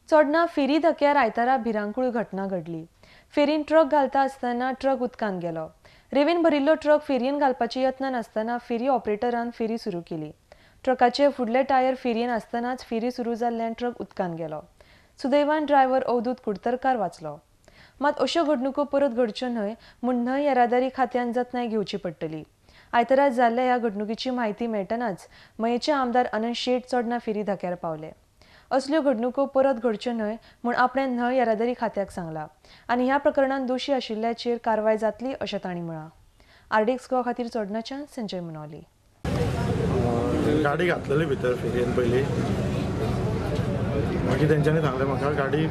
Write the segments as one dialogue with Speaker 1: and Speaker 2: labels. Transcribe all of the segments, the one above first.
Speaker 1: चोडणा फेरी धक्क्यार आयतारा भिरांकूळ घटना घडली। फेरीन ट्रक घालता आसतना ट्रक उदकांत गेलो। रेवेन भरिल्लो ट्रक फेरयेन घालपाच्या यत्नान आसतना फेरी ऑपरेटरान फेरी सुरू केली। ट्रकाचे फुडले टायर फेरयेन आसतनाच फेरी सुरू जाल्ल्यान ट्रक उदकांत गेलो। सुदैवान ड्रायव्हर अवधूत कुडतरकार वाचलो। मात अश्यो घडणुको परत घडच्यो न्हय म्हूण न्हंय येरादारी खात्यान जतनाय घेवची पडटली। आयतारा जाल्ल्या ह्या घडणुकीची म्हायती मेळटनाच मयेचे आमदार आनंद शेट चोडणा फेरी धक्क्यार पावले। असल्यो घडणुको परत घडच्यो न्हय म्हूण आपणें न्हंय येरादारी खात्याक सांगलां आनी ह्या प्रकरणात दोशी आशिल्ल्याचेर कारवाय जातली अशें तांणी म्हळां। आरडीएक्स गोवा खातीर चोडणाच्यान संजय मुनोली।
Speaker 2: गाडी घातलेली भितर फेरयेन पयलीं मागीर तेंच्यांनी सांगलें म्हाका गाडी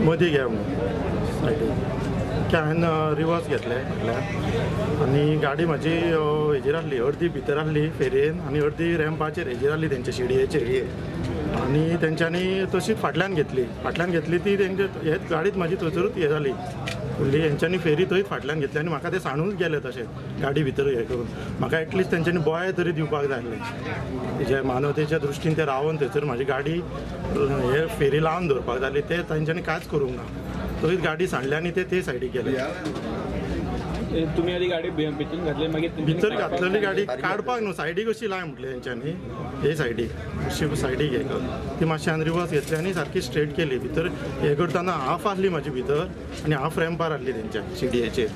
Speaker 2: मदीं घे म्हणून सायडीक की हांवें रिवर्स घेतलें फाटल्यान आनी गाडी म्हाजी हेजेर आहली अर्दी भितर आहली फेरयेन आनी अर्दी रॅम्पाचेर हेजेर आहली तेंचे शिडयेचेर आनी तेंच्यांनी तशीच फाटल्यान घेतली ती तेंचे हे गाडीच म्हाजी थंयसरूच हे जाली फुडली हेंच्यांनी फेरी थंयच फाटल्यान घेतली आनी म्हाका ते सांडूनच गेले तशें गाडी भितर हे करून म्हाका एटलिस्ट तेंच्यांनी बोय तरी दिवपाक जाय आसलें तेजे मानवतेच्या दृश्टीन ते रावन थंयसर म्हाजी गाडी हे फेरी लावन दवरपाक जाली ते तेंच्यांनी कांयच करूंक ना थंयच गाडी सांडली आनी ते सायडीक गेले।
Speaker 3: तुम्ही आधी गाडी भितून घातली मागीर
Speaker 2: भितर घातलेली गाडी काडपाक न्हू सायडीक अशी लाय म्हटली तेंच्यांनी हे सायडीक अशी सायडीक हे कर ती मातशी हांवें रिवर्स घेतली आनी सारकी स्ट्रेट केली भितर हे करतना हाफ आहली म्हाजी भितर आनी हाफ रॅम्पार आहली तेंच्या शिडयेचेर।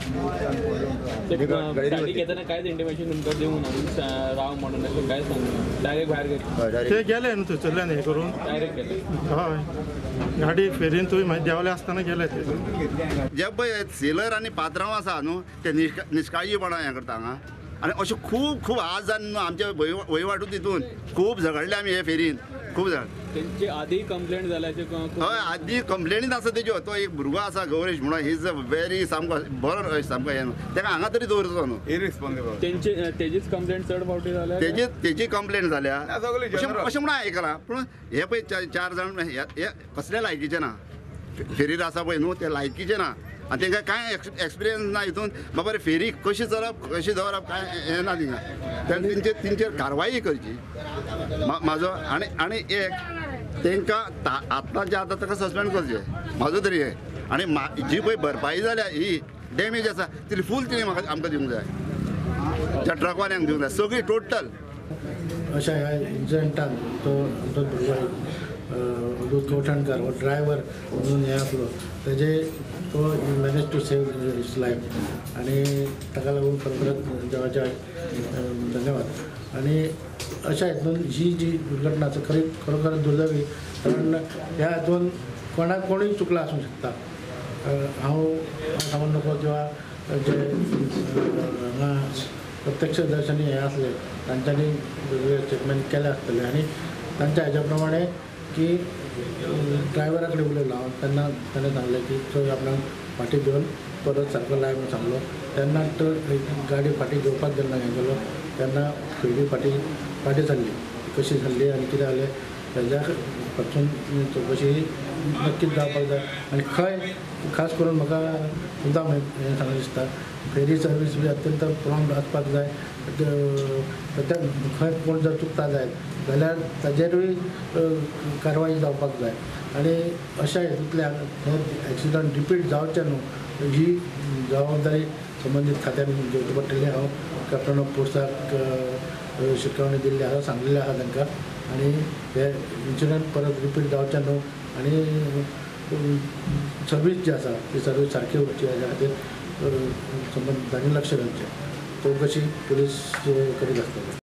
Speaker 3: गाडी घेताना कांयच इंटिमेशन तुमकां दिवंक ना राव म्हणून अशें कांयच सांगून डायरेक्ट भायर गेले
Speaker 2: ते गेले न्हू थंयसरल्यान हे करून
Speaker 3: डायरेक्ट गेले
Speaker 2: हय गाडी फेरीन थंय मागीर देवले आसतना गेले ते
Speaker 4: जे पळय सेलर आनी पात्रांव आसा न्हू ते निश्काळजीपणा हें करता हांगा आनी अशें खूब आज जावन न्हू आमचे वयवाटूच तितून खूब झगडले आमी हे फेरीन खूब झगड
Speaker 3: तेंची आदी कंप्लेंट जाल्याचे
Speaker 4: हय आदी कंप्लेनीच आसा तेज्यो तो एक भुरगो आसा गौरेश म्हणून ही इज अ व्हेरी सामको बरो सामको हे ताका हांगा तरी दवरचो न्हू
Speaker 3: इरिस्पॉन्सिबल तेजीच कंप्लेंट चड फावटी जाल्या
Speaker 4: तेजी कंप्लेंट जाल्या अशें म्हणून आयकलां पूण हे पळय 4 जाण हे कसले लायकीचे ना फेरीर आसा पळय न्हू ते लायकीचे ना आनी तांकां कांय एक्सपिरियन्स ना हितून बाबा रे फेरी कशी चलप कशी दवरप कांय हें ना तिंगा तेंचेर कारवाई करची म्हाजो आनी एक तांकां आतांच्या आतां ताका सस्पेंड करचें म्हाजो तरी हे आनी जी पळय भरपाई जाल्या ही डॅमेज आसा ती फूल तिणें म्हाका आमकां दिवंक जाय त्या ट्रकवाल्यांक दिवंक जाय सगळी टोटल।
Speaker 5: अशा ह्या इन्सिडंटान तो आमचो भुरगो अवधूत कवठणकर हो ड्रायव्हर म्हणून हे आपलो तेजे तो manage to save his life आनी ताका लागून परत देवाचे धन्यवाद। आनी अशा हितून ही जी दुर्घटना आसा खरोखर दुर्दैवी कारण ह्या हितून कोणूय चुकला आसूंक शकता। हांव सांगून नको किंवा जे हांगा प्रत्यक्षदर्शनी हे आसले तांच्यांनी वेगवेगळे स्टेटमेंट केले आसतले आनी तांच्या हेज्या प्रमाणे की ड्रायव्हरा कडेन उलयलो हांव तेन्ना ताणें सांगलें की चोय आपणाक फाटीं घेवन परत सारको लाय म्हणून सांगलो तेन्ना तो गाडी फाटीं घेवपाक जेन्ना हें केलो तेन्ना फेरी फाटीं जाल्ली कशी जाल्ली आनी कितें जालें तेज्या पासून चवकशी नक्कीच जावपाक जाय आनी खंय खास करून म्हाका मुद्दाम हें सांगलें दिसता फेरी सर्वीस बी अत्यंत प्रॉम्प्ट आसपाक जाय खंय कोण जर चुकता जायत जाल्यार ताजेरूय कारवाई जावपाक जाय आनी अशा हेतूंतल्यान हे एक्सिडंट रिपीट जावचे न्हू ही जबाबदारी संबंदीत खात्यान घेवची पडटली। हांव कॅप्टन ऑफ फोर्साक शिटकावणी दिल्ली आसा सांगलेलें आसा तांकां आनी हे इन्सिडंट परत रिपीट जावचे न्हू आनी सर्वीस जी आसा ती सर्वीस सारकी उरची हेज्या खातीर संबंदीतांनी लक्ष घालचें चवकशी पुलीस करीत आसतले।